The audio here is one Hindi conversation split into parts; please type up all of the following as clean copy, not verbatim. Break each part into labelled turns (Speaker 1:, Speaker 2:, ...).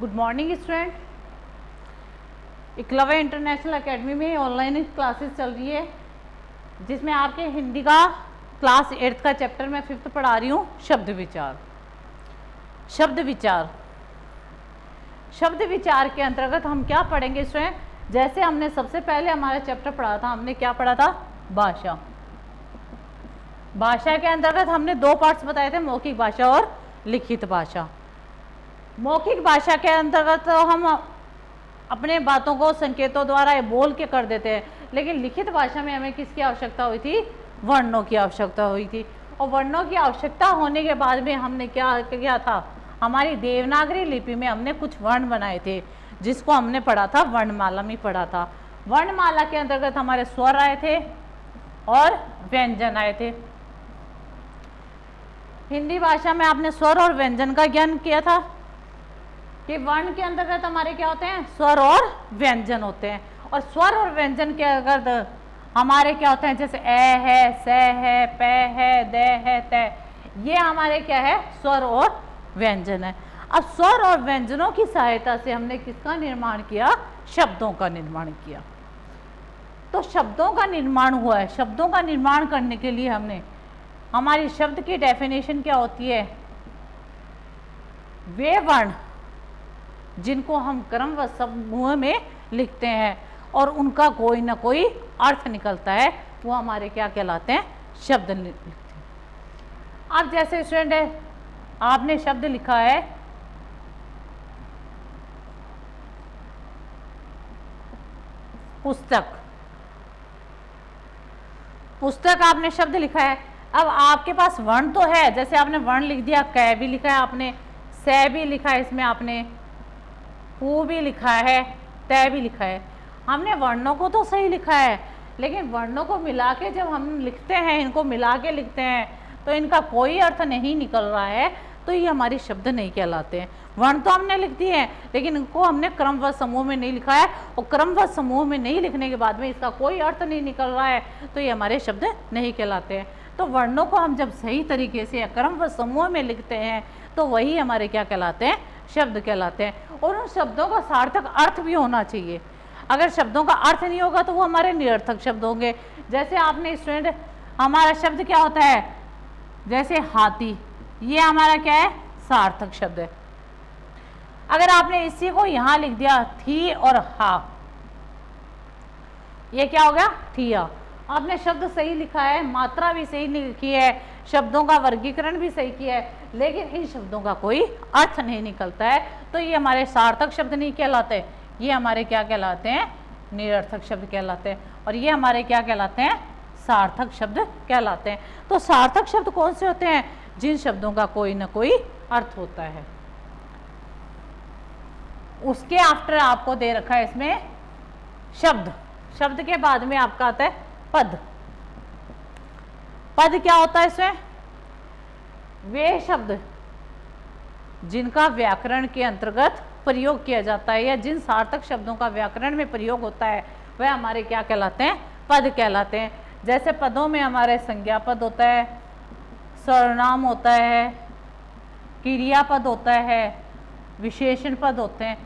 Speaker 1: Good morning student. Eklavya international academy में ऑनलाइन क्लासेस चल रही है जिसमें आपके हिंदी का क्लास 8th का चैप्टर मैं 5th पढ़ा रही हूँ। शब्द विचार। शब्द विचार के अंतर्गत हम क्या पढ़ेंगे स्टूडेंट? जैसे हमने सबसे पहले हमारा चैप्टर पढ़ा था, हमने क्या पढ़ा था? भाषा। भाषा के अंतर्गत हमने दो पार्ट्स बताए थे, मौखिक भाषा और लिखित भाषा। मौखिक भाषा के अंतर्गत हम अपने बातों को संकेतों द्वारा बोल के कर देते हैं, लेकिन लिखित भाषा में हमें किसकी आवश्यकता हुई थी? वर्णों की आवश्यकता हुई थी। और वर्णों की आवश्यकता होने के बाद में हमने क्या किया था? हमारी देवनागरी लिपि में हमने कुछ वर्ण बनाए थे जिसको हमने पढ़ा था, वर्णमाला में पढ़ा था। वर्णमाला के अंतर्गत हमारे स्वर आए थे और व्यंजन आए थे। हिंदी भाषा में आपने स्वर और व्यंजन का ज्ञान किया था कि वर्ण के अंतर्गत हमारे क्या होते हैं? स्वर और व्यंजन होते हैं। और स्वर और व्यंजन के अंतर्गत हमारे क्या होते हैं? जैसे ए है, स है, प है, द है, त, ये हमारे क्या है? स्वर और व्यंजन है। अब स्वर और व्यंजनों की सहायता से हमने किसका निर्माण किया? शब्दों का निर्माण किया। तो शब्दों का निर्माण हुआ है। शब्दों का निर्माण करने के लिए हमने, हमारी शब्द की डेफिनेशन क्या होती है? वे वर्ण जिनको हम क्रम व समूह में लिखते हैं और उनका कोई ना कोई अर्थ निकलता है, वो हमारे क्या कहलाते हैं? शब्द लिखते हैं। अब जैसे स्टूडेंट है, आपने शब्द लिखा है पुस्तक। पुस्तक आपने शब्द लिखा है। अब आपके पास वर्ण तो है, जैसे आपने वर्ण लिख दिया, क भी लिखा है आपने, स भी लिखा है, इसमें आपने पू भी लिखा है, त भी लिखा है। हमने वर्णों को तो सही लिखा है, लेकिन वर्णों को मिला के जब हम लिखते हैं, इनको मिला के लिखते हैं, तो इनका कोई अर्थ नहीं निकल रहा है, तो ये हमारे शब्द नहीं कहलाते हैं। वर्ण तो हमने लिख दिए हैं, लेकिन इनको हमने क्रम व समूह में नहीं लिखा है, और क्रम व समूह में नहीं लिखने के बाद में इसका कोई अर्थ नहीं निकल रहा है, तो ये हमारे शब्द नहीं कहलाते हैं। तो वर्णों को हम जब सही तरीके से क्रम व समूह में लिखते हैं, तो वही हमारे क्या कहलाते हैं? शब्द कहलाते हैं। और उन शब्दों का सार्थक अर्थ भी होना चाहिए। अगर शब्दों का अर्थ नहीं होगा तो वो हमारे निरर्थक शब्द होंगे। जैसे आपने स्टूडेंट, हमारा शब्द क्या होता है? जैसे हाथी, ये हमारा क्या है? सार्थक शब्द है। अगर आपने इसी को यहां लिख दिया थी और हा, ये क्या हो गया? थिया। आपने शब्द सही लिखा है, मात्रा भी सही लिखी है, शब्दों का वर्गीकरण भी सही किया है, लेकिन इन शब्दों का कोई अर्थ नहीं निकलता है, तो ये हमारे सार्थक शब्द नहीं कहलाते। ये हमारे क्या कहलाते हैं? निरर्थक शब्द कहलाते हैं। और ये हमारे क्या कहलाते हैं? सार्थक शब्द कहलाते हैं। तो सार्थक शब्द कौन से होते हैं? जिन शब्दों का कोई ना कोई अर्थ होता है। उसके आफ्टर आपको दे रखा है इसमें शब्द। शब्द के बाद में आपका आता है पद। पद क्या होता है इसमें? वे शब्द जिनका व्याकरण के अंतर्गत प्रयोग किया जाता है, या जिन सार्थक शब्दों का व्याकरण में प्रयोग होता है, वह हमारे क्या कहलाते हैं? पद कहलाते हैं। जैसे पदों में हमारे संज्ञा पद होता है, सर्वनाम होता है, क्रियापद होता है, विशेषण पद होते हैं।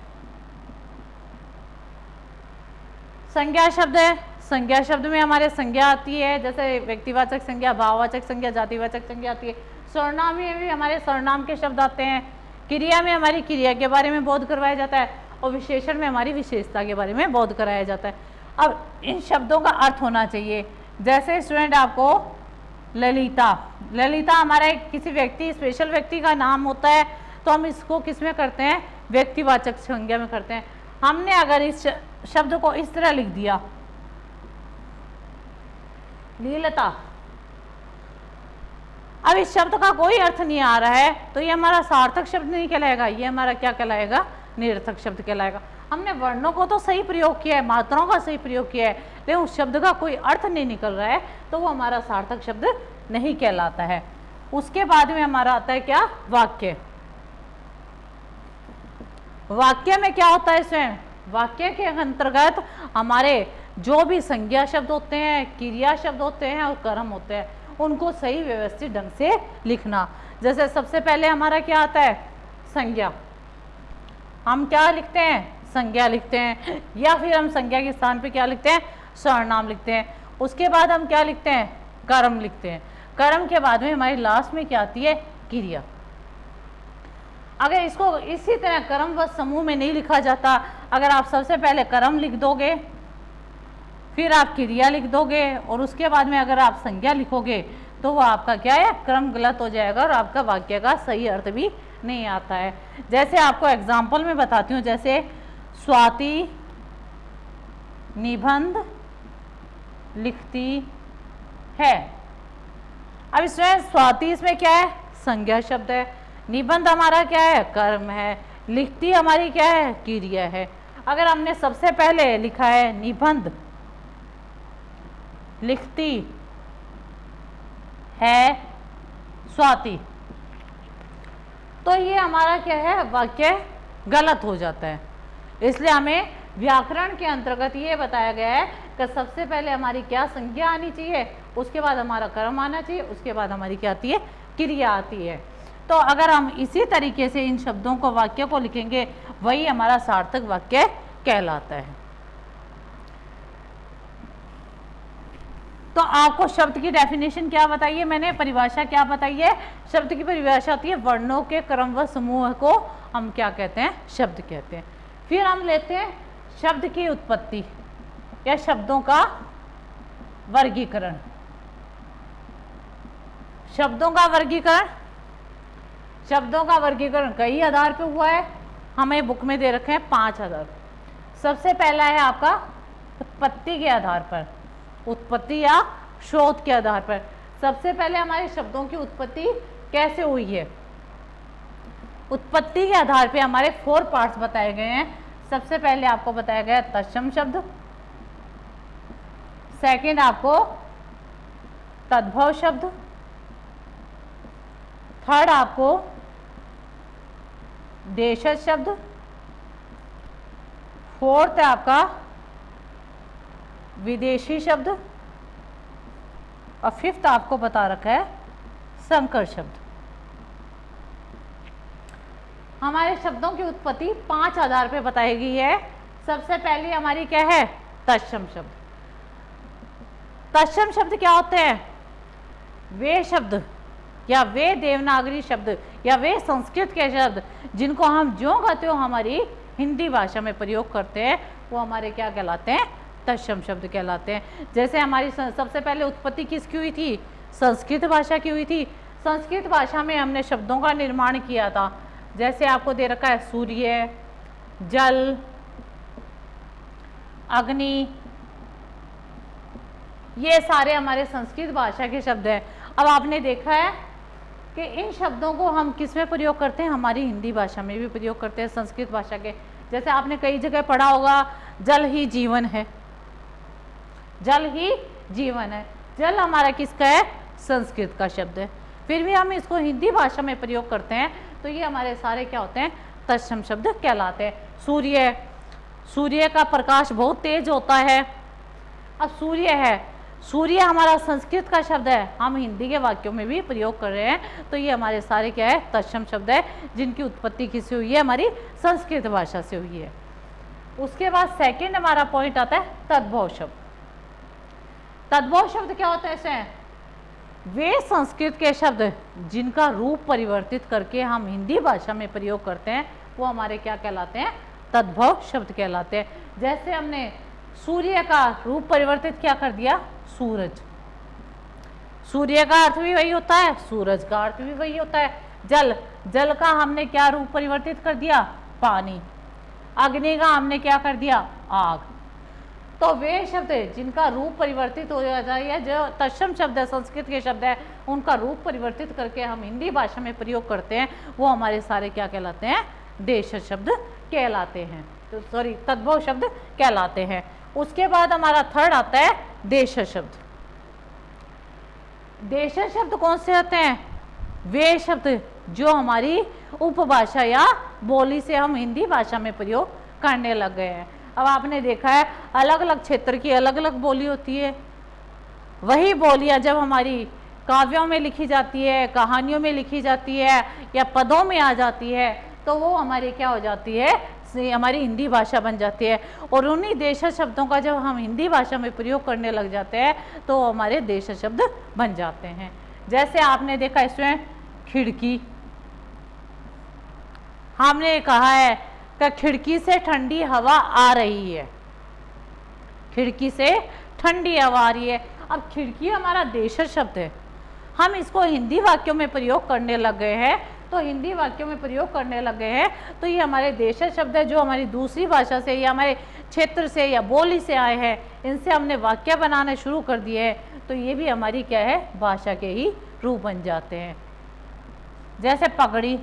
Speaker 1: संज्ञा शब्द है, संज्ञा शब्द में हमारे संज्ञा आती है, जैसे व्यक्तिवाचक संज्ञा, भाववाचक संज्ञा, जातिवाचक संज्ञा आती है। सर्वनाम में भी हमारे सर्वनाम के शब्द आते हैं। क्रिया में हमारी क्रिया के बारे में बोध करवाया जाता है, और विशेषण में हमारी विशेषता के बारे में बोध कराया जाता है। अब इन शब्दों का अर्थ होना चाहिए। जैसे स्टूडेंट आपको ललिता, ललिता हमारा किसी व्यक्ति, स्पेशल व्यक्ति का नाम होता है, तो हम इसको किस में करते हैं? व्यक्तिवाचक संज्ञा में करते हैं। हमने अगर इस शब्द को इस तरह लिख दिया, लीलता, अब इस शब्द का कोई अर्थ नहीं आ रहा है, तो ये हमारा सार्थक शब्द नहीं कहलाएगा, ये हमारा क्या कहलाएगा? निरर्थक शब्द कहलाएगा। हमने वर्णों को तो सही प्रयोग किया है, मात्राओं का सही प्रयोग किया है, लेकिन उस शब्द का कोई अर्थ नहीं निकल रहा है, तो वो हमारा सार्थक शब्द नहीं कहलाता है। उसके बाद में हमारा आता है क्या? वाक्य। वाक्य में क्या होता है इसमें? वाक्य के अंतर्गत हमारे जो भी संज्ञा शब्द होते हैं, क्रिया शब्द होते हैं और कर्म होते हैं, उनको सही व्यवस्थित ढंग से लिखना। जैसे सबसे पहले हमारा क्या आता है? संज्ञा। हम क्या लिखते हैं, संज्ञा लिखते हैं, या फिर हम संज्ञा के स्थान पे क्या लिखते हैं, सर्वनाम लिखते हैं। उसके बाद हम क्या लिखते हैं, कर्म लिखते हैं। कर्म के बाद में हमारी लास्ट में क्या आती है, क्रिया। अगर इसको इसी तरह कर्म व समूह में नहीं लिखा जाता, अगर आप सबसे पहले कर्म लिख दोगे, फिर आप क्रिया लिख दोगे और उसके बाद में अगर आप संज्ञा लिखोगे तो वो आपका क्या है, क्रम गलत हो जाएगा और आपका वाक्य का सही अर्थ भी नहीं आता है। जैसे आपको एग्जाम्पल में बताती हूँ, जैसे स्वाति निबंध लिखती है। अब इसमें स्वाति, इसमें क्या है, संज्ञा शब्द है। निबंध हमारा क्या है, कर्म है। लिखती हमारी क्या है, क्रिया है। अगर हमने सबसे पहले लिखा है निबंध लिखती है स्वाति, तो ये हमारा क्या है, वाक्य गलत हो जाता है। इसलिए हमें व्याकरण के अंतर्गत ये बताया गया है कि सबसे पहले हमारी क्या संज्ञा आनी चाहिए, उसके बाद हमारा कर्म आना चाहिए, उसके बाद हमारी क्या आती है, क्रिया आती है। तो अगर हम इसी तरीके से इन शब्दों को, वाक्य को लिखेंगे, वही हमारा सार्थक वाक्य कहलाता है। तो आपको शब्द की डेफिनेशन क्या बताइए, मैंने परिभाषा क्या बताई है। शब्द की परिभाषा होती है वर्णों के क्रम व समूह को हम क्या कहते हैं, शब्द कहते हैं। फिर हम लेते हैं शब्द की उत्पत्ति या शब्दों का वर्गीकरण। शब्दों का वर्गीकरण, शब्दों का वर्गीकरण कई आधार पे हुआ है, हमें बुक में दे रखे हैं 5 आधार। सबसे पहला है आपका उत्पत्ति के आधार पर, उत्पत्ति या शोध के आधार पर। सबसे पहले हमारे शब्दों की उत्पत्ति कैसे हुई है, उत्पत्ति के आधार पे हमारे 4 पार्ट्स बताए गए हैं। सबसे पहले आपको बताया गया तत्सम शब्द, सेकंड आपको तद्भव शब्द, थर्ड आपको देशज शब्द, फोर्थ है आपका विदेशी शब्द, और फिफ्थ आपको बता रखा है संकर शब्द। हमारे शब्दों की उत्पत्ति 5 आधार पे बताई गई है। सबसे पहली हमारी क्या है, तत्सम शब्द। तत्सम शब्द क्या होते हैं, वे शब्द या वे देवनागरी शब्द या वे संस्कृत के शब्द जिनको हम ज्यों कहते हो हमारी हिंदी भाषा में प्रयोग करते हैं, वो हमारे क्या कहलाते हैं, तत्सम शब्द कहलाते हैं। जैसे हमारी सबसे पहले उत्पत्ति किसकी हुई थी, संस्कृत भाषा की हुई थी। संस्कृत भाषा में हमने शब्दों का निर्माण किया था। जैसे आपको दे रखा है सूर्य, जल, अग्नि, ये सारे हमारे संस्कृत भाषा के शब्द हैं। अब आपने देखा है कि इन शब्दों को हम किस में प्रयोग करते हैं, हमारी हिंदी भाषा में भी प्रयोग करते हैं संस्कृत भाषा के। जैसे आपने कई जगह पढ़ा होगा, जल ही जीवन है, जल ही जीवन है। जल हमारा किसका है, संस्कृत का शब्द है, फिर भी हम इसको हिंदी भाषा में प्रयोग करते हैं, तो ये हमारे सारे क्या होते हैं, तत्सम शब्द कहलाते हैं। सूर्य, सूर्य का प्रकाश बहुत तेज होता है। अब सूर्य है, सूर्य हमारा संस्कृत का शब्द है, हम हिंदी के वाक्यों में भी प्रयोग कर रहे हैं, तो ये हमारे सारे क्या है, तत्सम शब्द है, जिनकी उत्पत्ति किससे हुई है, हमारी संस्कृत भाषा से हुई है। उसके बाद सेकंड हमारा पॉइंट आता है तद्भव शब्द। तद्भव शब्द क्या होता है, इसमें वे संस्कृत के शब्द जिनका रूप परिवर्तित करके हम हिंदी भाषा में प्रयोग करते हैं, वो हमारे क्या कहलाते हैं, तद्भव शब्द कहलाते हैं। जैसे हमने सूर्य का रूप परिवर्तित क्या कर दिया, सूरज। सूर्य का अर्थ भी वही होता है, सूरज का अर्थ भी वही होता है। जल, जल का हमने क्या रूप परिवर्तित कर दिया, पानी। अग्नि का हमने क्या कर दिया, आग। तो वे शब्द जिनका रूप परिवर्तित हो जाता है, जो तत्सम शब्द है, संस्कृत के शब्द है, उनका रूप परिवर्तित करके हम हिंदी भाषा में प्रयोग करते हैं, वो हमारे सारे क्या कहलाते हैं, देशज शब्द कहलाते हैं, तो सॉरी तद्भव शब्द कहलाते हैं। उसके बाद हमारा थर्ड आता है देशज शब्द। देशज शब्द कौन से होते हैं, वे शब्द जो हमारी उपभाषा या बोली से हम हिंदी भाषा में प्रयोग करने लग गए हैं। अब आपने देखा है अलग अलग क्षेत्र की अलग अलग बोली होती है, वही बोलियां जब हमारी काव्यों में लिखी जाती है, कहानियों में लिखी जाती है या पदों में आ जाती है, तो वो हमारी क्या हो जाती है, से हमारी हिंदी भाषा बन जाती है। और उन्हीं देशज शब्दों का जब हम हिंदी भाषा में प्रयोग करने लग जाते हैं तो हमारे देशज शब्द बन जाते हैं। जैसे आपने देखा इसमें खिड़की, हमने कहा है कि खिड़की से ठंडी हवा आ रही है, खिड़की से ठंडी हवा आ रही है। अब खिड़की हमारा देशज शब्द है, हम इसको हिंदी वाक्यों में प्रयोग करने लग गए हैं, तो हिंदी वाक्यों में प्रयोग करने लग गए हैं तो ये हमारे देशज शब्द है जो हमारी दूसरी भाषा से या हमारे क्षेत्र से या बोली से आए हैं, इनसे हमने वाक्य बनाने शुरू कर दिए हैं, तो ये भी हमारी क्या है, भाषा के ही रूप बन जाते हैं। जैसे पगड़ी,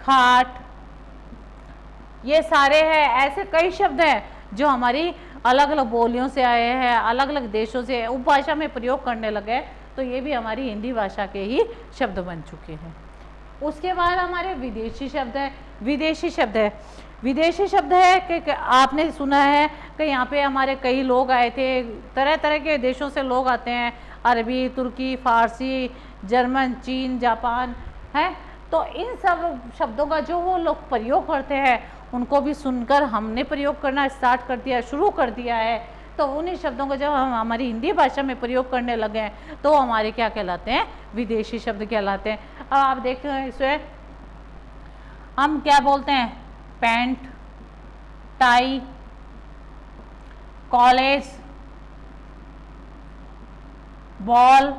Speaker 1: खाट, ये सारे हैं, ऐसे कई शब्द हैं जो हमारी अलग अलग बोलियों से आए हैं, अलग अलग देशों से उपभाषा में प्रयोग करने लगे, तो ये भी हमारी हिंदी भाषा के ही शब्द बन चुके हैं। उसके बाद हमारे विदेशी शब्द है। विदेशी शब्द है, विदेशी शब्द है कि आपने सुना है कि यहाँ पे हमारे कई लोग आए थे, तरह तरह के देशों से लोग आते हैं, अरबी, तुर्की, फारसी, जर्मन, चीन, जापान है, तो इन सब शब्दों का जो वो लोग प्रयोग करते हैं उनको भी सुनकर हमने प्रयोग करना स्टार्ट कर दिया, शुरू कर दिया है। तो उन्हीं शब्दों को जब हम हमारी हिंदी भाषा में प्रयोग करने लगे हैं तो हमारे क्या कहलाते हैं, विदेशी शब्द कहलाते हैं। अब आप देखते हैं इसमें हम क्या बोलते हैं, पैंट, टाई, कॉलेज, बॉल,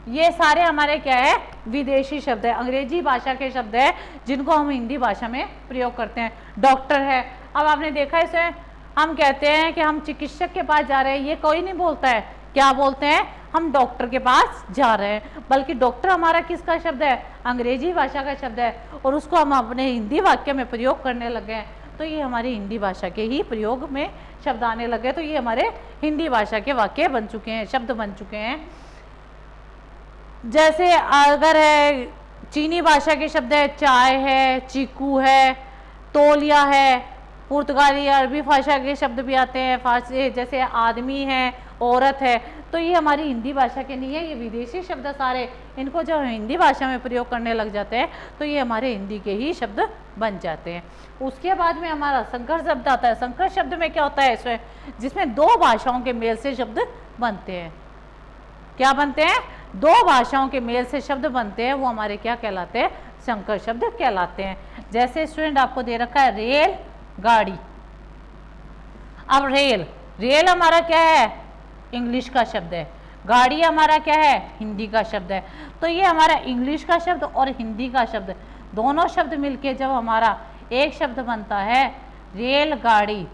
Speaker 1: ये सारे हमारे क्या है, विदेशी शब्द है, अंग्रेजी भाषा के शब्द है जिनको हम हिंदी भाषा में प्रयोग करते हैं। डॉक्टर है, अब आपने देखा इसे हम कहते हैं कि हम चिकित्सक के पास जा रहे हैं, ये कोई नहीं बोलता है, क्या बोलते हैं, हम डॉक्टर के पास जा रहे हैं, बल्कि डॉक्टर हमारा किसका शब्द है, अंग्रेजी भाषा का शब्द है, और उसको हम अपने हिंदी वाक्य में प्रयोग करने लगे हैं, तो ये हमारी हिंदी भाषा के ही प्रयोग में शब्द आने लगे, तो ये हमारे हिंदी भाषा के वाक्य बन चुके हैं, शब्द बन चुके हैं। जैसे अगर है चीनी भाषा के शब्द है, चाय है, चीकू है, तौलिया है, पुर्तगाली अरबी भाषा के शब्द भी आते हैं, फारसी जैसे आदमी है, औरत है, तो ये हमारी हिंदी भाषा के नहीं है, ये विदेशी शब्द सारे, इनको जब हिंदी भाषा में प्रयोग करने लग जाते हैं तो ये हमारे हिंदी के ही शब्द बन जाते हैं। उसके बाद में हमारा संकर शब्द आता है। संकर शब्द में क्या होता है, इसमें जिसमें दो भाषाओं के मेल से शब्द बनते हैं, क्या बनते हैं, दो भाषाओं के मेल से शब्द बनते हैं, वो हमारे क्या कहलाते हैं, संकर शब्द कहलाते हैं। जैसे स्टूडेंट आपको दे रखा है रेल गाड़ी, अब रेल, रेल हमारा क्या है, इंग्लिश का शब्द है, गाड़ी हमारा क्या है, हिंदी का शब्द है, तो ये हमारा इंग्लिश का शब्द और हिंदी का शब्द दोनों शब्द मिलके जब हमारा एक शब्द बनता है रेल गाड़ी,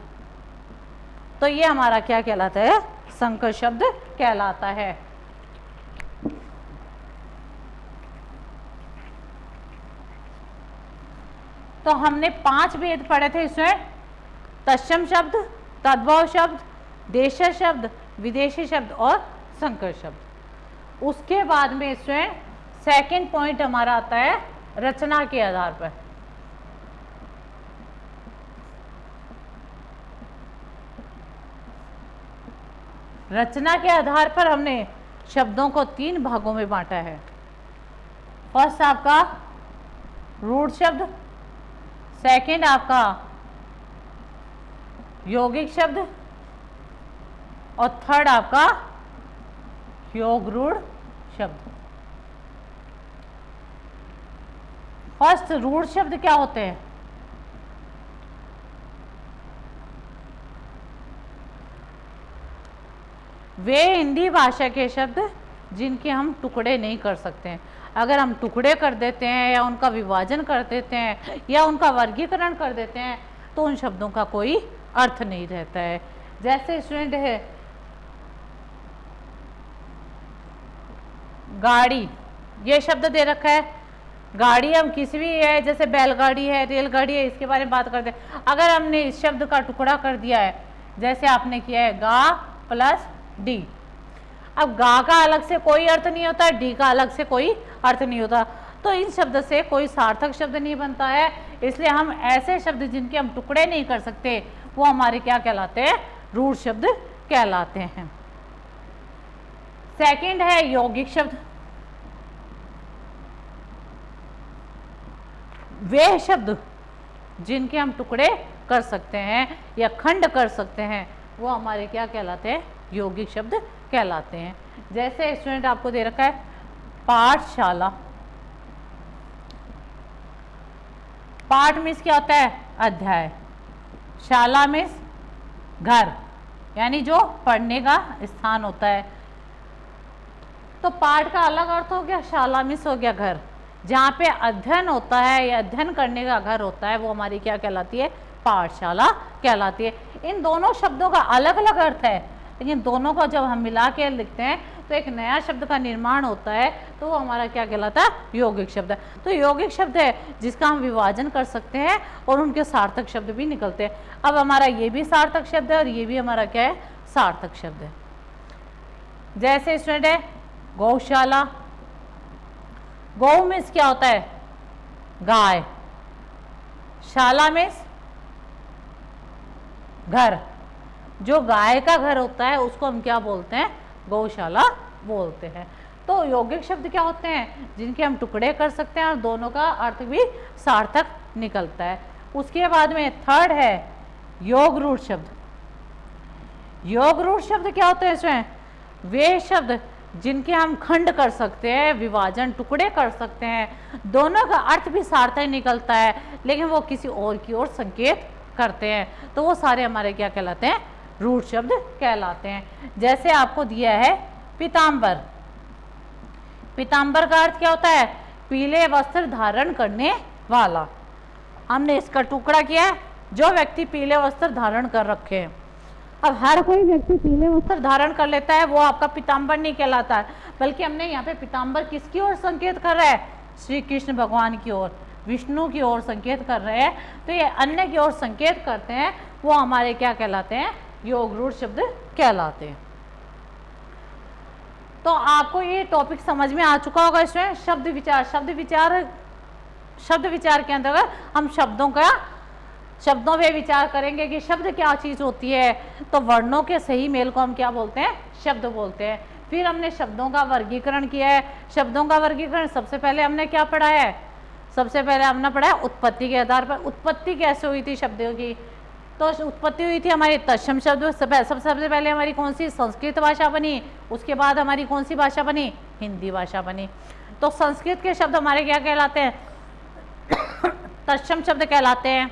Speaker 1: तो ये हमारा क्या कहलाता है, संकर शब्द कहलाता है। तो हमने 5 भेद पढ़े थे इसमें, तत्सम शब्द, तद्भव शब्द, देशज शब्द, विदेशी शब्द और संकर शब्द। उसके बाद में इसमें सेकंड पॉइंट हमारा आता है रचना के आधार पर। रचना के आधार पर हमने शब्दों को 3 भागों में बांटा है। फर्स्ट आपका रूढ़ शब्द, सेकंड आपका यौगिक शब्द और थर्ड आपका योग रूढ़ शब्द। फर्स्ट रूढ़ शब्द क्या होते हैं, वे हिंदी भाषा के शब्द जिनके हम टुकड़े नहीं कर सकते। अगर हम टुकड़े कर देते हैं या उनका विभाजन कर देते हैं या उनका वर्गीकरण कर देते हैं तो उन शब्दों का कोई अर्थ नहीं रहता है। जैसे स्टूडेंट है गाड़ी, ये शब्द दे रखा है, गाड़ी हम किसी भी है, जैसे बैलगाड़ी है, रेलगाड़ी है, इसके बारे में बात करते हैं। अगर हमने इस शब्द का टुकड़ा कर दिया है, जैसे आपने किया है गा प्लस डी, अब गा का अलग से कोई अर्थ नहीं होता, डी का अलग से कोई अर्थ नहीं होता, तो इन शब्द से कोई सार्थक शब्द नहीं बनता है। इसलिए हम ऐसे शब्द जिनके हम टुकड़े नहीं कर सकते वो हमारे क्या कहलाते हैं, रूढ़ शब्द कहलाते हैं। सेकंड है यौगिक शब्द। वे शब्द जिनके हम टुकड़े कर सकते हैं या खंड कर सकते हैं वो हमारे क्या कहलाते हैं, यौगिक शब्द कहलाते हैं। जैसे स्टूडेंट आपको दे रखा है पाठशाला, पाठ मीन्स क्या होता है, अध्याय, शाला मीन्स घर, यानी जो पढ़ने का स्थान होता है। तो पाठ का अलग अर्थ हो गया, शाला मीन्स हो गया घर, जहाँ पे अध्ययन होता है या अध्ययन करने का घर होता है वो हमारी क्या कहलाती है, पाठशाला कहलाती है। इन दोनों शब्दों का अलग अलग अर्थ है, लेकिन दोनों को जब हम मिला के लिखते हैं तो एक नया शब्द का निर्माण होता है, तो वो हमारा क्या कहलाता है, यौगिक शब्द है। तो यौगिक शब्द है जिसका हम विभाजन कर सकते हैं और उनके सार्थक शब्द भी निकलते हैं। अब हमारा ये भी सार्थक शब्द है और ये भी हमारा क्या है, सार्थक शब्द है। जैसे स्टूडेंट है गौशाला, गौ मीन्स क्या होता है, गाय, शाला मीन्स घर, जो गाय का घर होता है उसको हम क्या बोलते हैं, गौशाला बोलते हैं। तो यौगिक शब्द क्या होते हैं, जिनके हम टुकड़े कर सकते हैं और दोनों का अर्थ भी सार्थक निकलता है। उसके बाद में थर्ड है योग रूढ़ शब्द। योग रूढ़ शब्द क्या होते हैं, इसमें वे शब्द जिनके हम खंड कर सकते हैं, विभाजन टुकड़े कर सकते हैं, दोनों का अर्थ भी सार्थक निकलता है, लेकिन वो किसी और की ओर संकेत करते हैं, तो वो सारे हमारे क्या कहलाते हैं, रूढ़ शब्द कहलाते हैं। जैसे आपको दिया है पीतांबर, पीतांबर का अर्थ क्या होता है, पीले वस्त्र धारण करने वाला। हमने इसका टुकड़ा किया है, जो व्यक्ति पीले वस्त्र धारण कर रखे हैं। अब हर कोई व्यक्ति पीले वस्त्र धारण कर लेता है वो आपका पीतांबर नहीं कहलाता है, बल्कि हमने यहाँ पे पीतांबर किसकी ओर संकेत कर रहा है, श्री कृष्ण भगवान की ओर, विष्णु की ओर संकेत कर रहे हैं। तो ये अन्य की ओर संकेत करते हैं, वो हमारे क्या कहलाते हैं, योग रूढ़ शब्द कहलाते हैं। तो आपको ये टॉपिक समझ में आ चुका होगा। इसमें शब्द विचार, शब्द विचार के अंतर्गत हम शब्दों पे विचार करेंगे कि शब्द क्या चीज़ होती है। तो वर्णों के सही मेल को हम क्या बोलते हैं, शब्द बोलते हैं। फिर हमने शब्दों का वर्गीकरण किया है। शब्दों का वर्गीकरण सबसे पहले हमने क्या पढ़ा है, सबसे पहले हमने पढ़ा है उत्पत्ति के आधार पर। उत्पत्ति कैसे हुई थी शब्दों की, तो उत्पत्ति हुई थी हमारी तत्सम शब्द। सबसे पहले हमारी कौन सी संस्कृत भाषा बनी, उसके बाद हमारी कौन सी भाषा बनी, हिंदी भाषा बनी। तो संस्कृत के शब्द हमारे क्या कहलाते हैं, तत्सम शब्द कहलाते हैं।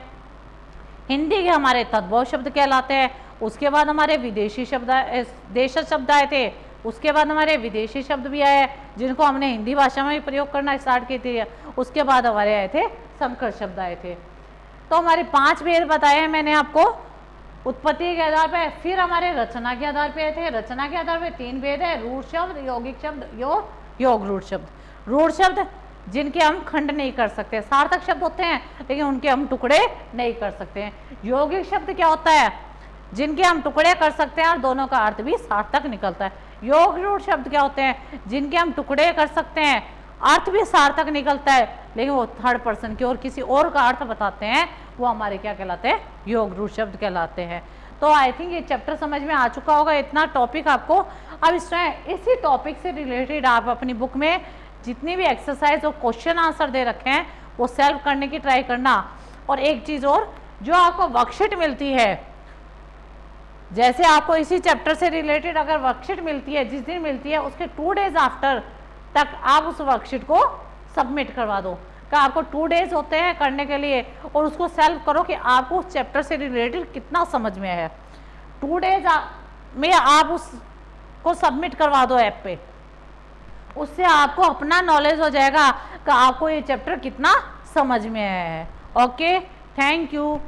Speaker 1: हिंदी के हमारे तद्भव शब्द कहलाते हैं। उसके बाद हमारे विदेशी शब्द, देशज शब्द आए थे। उसके बाद हमारे विदेशी शब्द भी आए जिनको हमने हिंदी भाषा में भी प्रयोग करना स्टार्ट किए थे। उसके बाद हमारे आए थे संकर शब्द आए थे। तो हमारे 5 भेद बताए हैं मैंने आपको उत्पत्ति के आधार पर। फिर हमारे रचना के आधार पर आए थे। रचना के आधार पर 3 भेद है, रूढ़ शब्द, यौगिक शब्द, योग रूढ़ शब्द। रूढ़ शब्द जिनके हम खंड नहीं कर सकते, सार्थक शब्द होते हैं लेकिन उनके हम टुकड़े नहीं कर सकते हैं। यौगिक शब्द क्या होता है, जिनके हम टुकड़े कर सकते हैं और दोनों का अर्थ भी सार्थक निकलता है। योग रूढ़ शब्द क्या होते हैं, जिनके हम टुकड़े कर सकते हैं, अर्थ भी सार्थक निकलता है, लेकिन वो थर्ड पर्सन की और किसी और का अर्थ बताते हैं, वो हमारे क्या कहलाते हैं, योग रूढ़ शब्द कहलाते हैं। तो आई थिंक ये चैप्टर समझ में आ चुका होगा, इतना टॉपिक आपको। अब इसी टॉपिक से रिलेटेड आप अपनी बुक में जितनी भी एक्सरसाइज और क्वेश्चन आंसर दे रखे हैं वो सॉल्व करने की ट्राई करना। और एक चीज़ और, जो आपको वर्कशीट मिलती है, जैसे आपको इसी चैप्टर से रिलेटेड अगर वर्कशीट मिलती है, जिस दिन मिलती है उसके 2 डेज आफ्टर तक आप उस वर्कशीट को सबमिट करवा दो। कि आपको 2 डेज होते हैं करने के लिए, और उसको सॉल्व करो कि आपको उस चैप्टर से रिलेटेड कितना समझ में आया। 2 डेज में आप उसको सबमिट करवा दो ऐप पे, उससे आपको अपना नॉलेज हो जाएगा कि आपको ये चैप्टर कितना समझ में आया है। Okay, thank you.